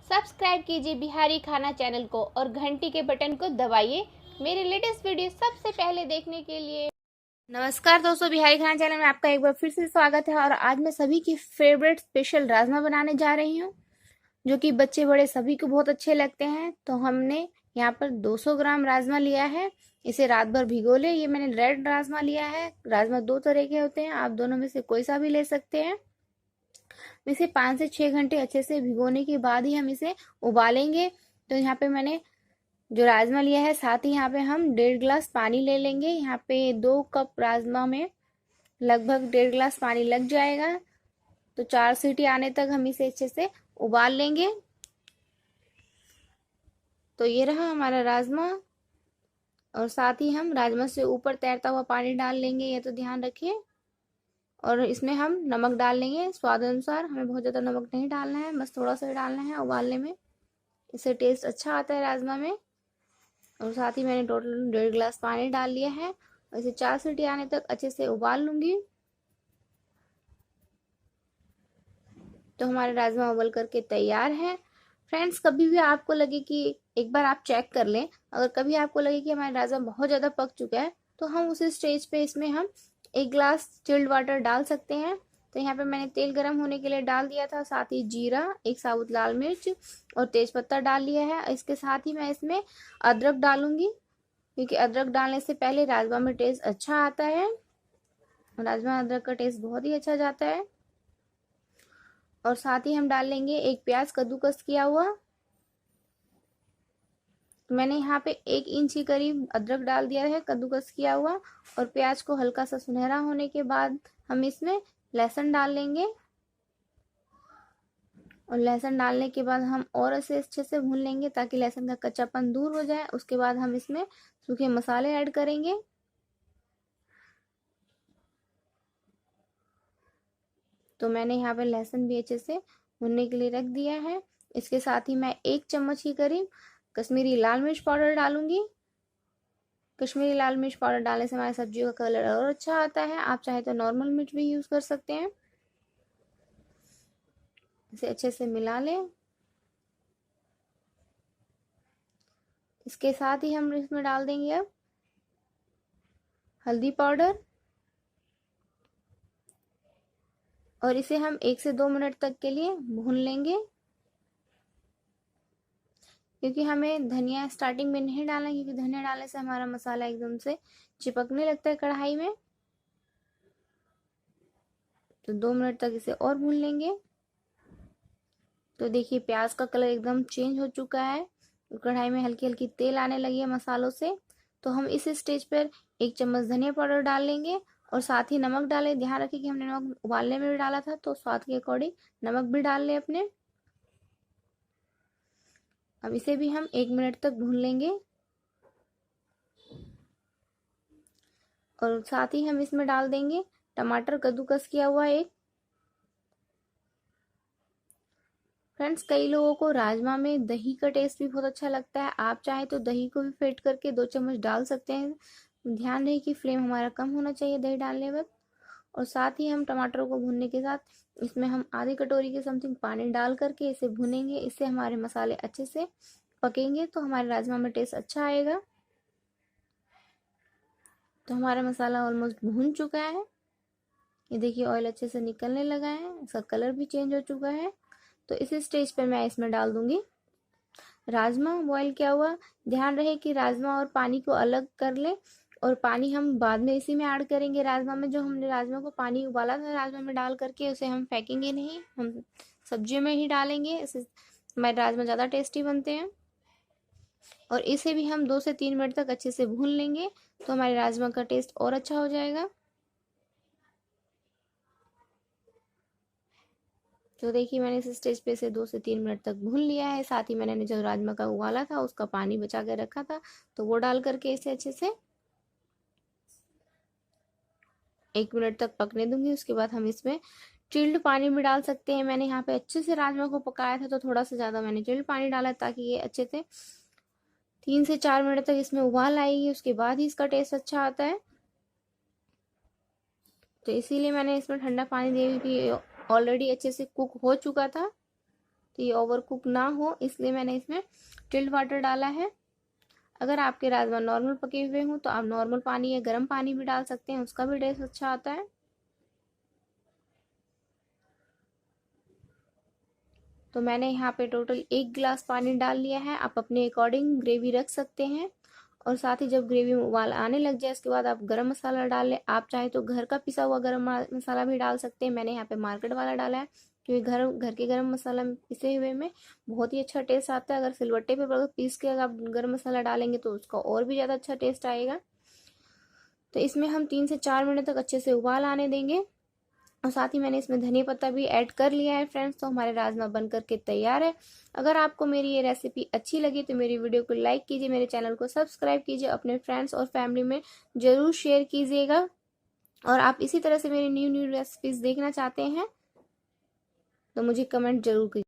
Subscribe कीजिए बिहारी खाना channel को और घंटी के बटन को दबाइए मेरे लेटेस्ट वीडियो सबसे पहले देखने के लिए। नमस्कार दोस्तों, बिहारी खाना चैनल में आपका एक बार फिर से स्वागत है। और आज मैं सभी की फेवरेट स्पेशल राजमा बनाने जा रही हूँ, जो कि बच्चे बड़े सभी को बहुत अच्छे लगते हैं। तो हमने यहाँ पर 200 ग्राम राजमा लिया है, इसे रात भर भिगो ले। ये मैंने रेड राजमा लिया है। राजमा दो तरह के होते हैं, आप दोनों में से कोई सा भी ले सकते हैं। इसे 5 से 6 घंटे अच्छे से भिगोने के बाद ही हम इसे उबालेंगे। तो यहाँ पे मैंने जो राजमा लिया है, साथ ही यहाँ पे हम 1.5 गिलास पानी ले लेंगे। यहाँ पे 2 कप राजमा में लगभग 1.5 गिलास पानी लग जाएगा। तो 4 सीटी आने तक हम इसे अच्छे से उबाल लेंगे। तो ये रहा हमारा राजमा, और साथ ही हम राजमा से ऊपर तैरता हुआ पानी डाल लेंगे, ये तो ध्यान रखिए। और इसमें हम नमक डाल लेंगे स्वाद अनुसार। हमें बहुत ज़्यादा नमक नहीं डालना है, बस थोड़ा सा डालना है उबालने में, इससे टेस्ट अच्छा आता है राजमा में। और साथ ही मैंने टोटल 1.5 गिलास पानी डाल लिया है और इसे 4 सीटी आने तक अच्छे से उबाल लूंगी। तो हमारे राजमा उबल करके तैयार है। फ्रेंड्स, कभी भी आपको लगे कि एक बार आप चेक कर लें, अगर कभी आपको लगे कि हमारा राजमा बहुत ज़्यादा पक चुका है, तो हम उस स्टेज पे इसमें हम 1 गिलास चिल्ड वाटर डाल सकते हैं। तो यहाँ पे मैंने तेल गर्म होने के लिए डाल दिया था, साथ ही जीरा, एक साबुत लाल मिर्च और तेज पत्ता डाल लिया है। इसके साथ ही मैं इसमें अदरक डालूंगी, क्योंकि अदरक डालने से पहले राजमा में टेस्ट अच्छा आता है। राजमा अदरक का टेस्ट बहुत ही अच्छा जाता है। और साथ ही हम डाल लेंगे एक प्याज कद्दूकस किया हुआ। मैंने यहाँ पे 1 इंच के करीब अदरक डाल दिया है कद्दूकस किया हुआ। और प्याज को हल्का सा सुनहरा होने के बाद हम इसमें लहसुन डाल लेंगे। और लहसुन डालने के बाद हम और इसे अच्छे से भून लेंगे ताकि लहसुन का कच्चापन दूर हो जाए। उसके बाद हम इसमें सूखे मसाले ऐड करेंगे। तो मैंने यहाँ पे लहसुन भी अच्छे से भुनने के लिए रख दिया है। इसके साथ ही मैं 1 चम्मच के करीब कश्मीरी लाल मिर्च पाउडर डालूंगी। कश्मीरी लाल मिर्च पाउडर डालने से हमारी सब्जियों का कलर और अच्छा आता है। आप चाहे तो नॉर्मल मिर्च भी यूज कर सकते हैं। इसे अच्छे से मिला लें। इसके साथ ही हम इसमें डाल देंगे अब हल्दी पाउडर, और इसे हम 1 से 2 मिनट तक के लिए भून लेंगे। क्योंकि हमें धनिया स्टार्टिंग में नहीं डालना है, क्योंकि धनिया डालने से हमारा मसाला एकदम से चिपकने लगता है कढ़ाई में। तो 2 मिनट तक इसे और भून लेंगे। तो देखिए प्याज का कलर एकदम चेंज हो चुका है, कढ़ाई में हल्की हल्की तेल आने लगी है मसालों से। तो हम इस स्टेज पर 1 चम्मच धनिया पाउडर डाल लेंगे और साथ ही नमक डालें। ध्यान रखें कि हमने नमक उबालने में भी डाला था, तो स्वाद के अकॉर्डिंग नमक भी डाल लें अपने। अब इसे भी हम 1 मिनट तक भून लेंगे। और साथ ही हम इसमें डाल देंगे टमाटर कद्दूकस किया हुआ एक। फ्रेंड्स, कई लोगों को राजमा में दही का टेस्ट भी बहुत अच्छा लगता है। आप चाहे तो दही को भी फेंट करके 2 चम्मच डाल सकते हैं। ध्यान रहे कि फ्लेम हमारा कम होना चाहिए दही डालने वक्त। और साथ ही हम टमाटरों को भूनने के साथ इसमें हम आधी कटोरी के समथिंग पानी डाल करके इसे भूनेंगे। इससे हमारे मसाले अच्छे से पकेंगे, तो हमारे राजमा में टेस्ट अच्छा आएगा। तो हमारा मसाला ऑलमोस्ट भून चुका है। ये देखिए ऑयल अच्छे से निकलने लगा है, इसका कलर भी चेंज हो चुका है। तो इस स्टेज पर मैं इसमें डाल दूंगी राजमा बॉईल किया हुआ। ध्यान रहे कि राजमा और पानी को अलग कर ले, और पानी हम बाद में इसी में ऐड करेंगे। राजमा में जो हमने राजमा को पानी उबाला था राजमा में डाल करके, उसे हम फेंकेंगे नहीं, हम सब्जियों में ही डालेंगे। इससे हमारे राजमा ज़्यादा टेस्टी बनते हैं। और इसे भी हम 2 से 3 मिनट तक अच्छे से भून लेंगे, तो हमारे राजमा का टेस्ट और अच्छा हो जाएगा। तो देखिए मैंने इस स्टेज पे से 2 से 3 मिनट तक भून लिया है। साथ ही मैंने जो राजमा का उबाला था उसका पानी बचा कर रखा था, तो वो डाल करके इसे अच्छे से 1 मिनट तक पकने दूंगी। उसके बाद हम इसमें चिल्ड पानी भी डाल सकते हैं। मैंने यहाँ पे अच्छे से राजमा को पकाया था, तो थोड़ा सा ज़्यादा मैंने चिल्ड पानी डाला ताकि ये अच्छे से 3 से 4 मिनट तक इसमें उबाल आएगी, उसके बाद ही इसका टेस्ट अच्छा आता है। तो इसीलिए मैंने इसमें ठंडा पानी दिया, क्योंकि ऑलरेडी अच्छे से कुक हो चुका था। तो ये ओवर कुक ना हो, इसलिए मैंने इसमें चिल्ड वाटर डाला है। अगर आपके राजमा नॉर्मल पके हुए हों तो आप नॉर्मल पानी या गर्म पानी भी डाल सकते हैं, उसका भी टेस्ट अच्छा आता है। तो मैंने यहाँ पे टोटल 1 गिलास पानी डाल लिया है। आप अपने अकॉर्डिंग ग्रेवी रख सकते हैं। और साथ ही जब ग्रेवी में उबाल आने लग जाए इसके बाद आप गरम मसाला डाल लें। आप चाहे तो घर का पिसा हुआ गरम मसाला भी डाल सकते हैं। मैंने यहाँ पे मार्केट वाला डाला है, क्योंकि घर के गरम मसाला पिसे हुए में बहुत ही अच्छा टेस्ट आता है। अगर सिलबट्टे पे अगर पीस के अगर आप गरम मसाला डालेंगे तो उसका और भी ज़्यादा अच्छा टेस्ट आएगा। तो इसमें हम 3 से 4 मिनट तक अच्छे से उबाल आने देंगे। और साथ ही मैंने इसमें धनिया पत्ता भी ऐड कर लिया है फ्रेंड्स। तो हमारे राजमा बन करके तैयार है। अगर आपको मेरी ये रेसिपी अच्छी लगी तो मेरी वीडियो को लाइक कीजिए, मेरे चैनल को सब्सक्राइब कीजिए, अपने फ्रेंड्स और फैमिली में ज़रूर शेयर कीजिएगा। और आप इसी तरह से मेरी न्यू रेसिपीज़ देखना चाहते हैं तो मुझे कमेंट जरूर कीजिए।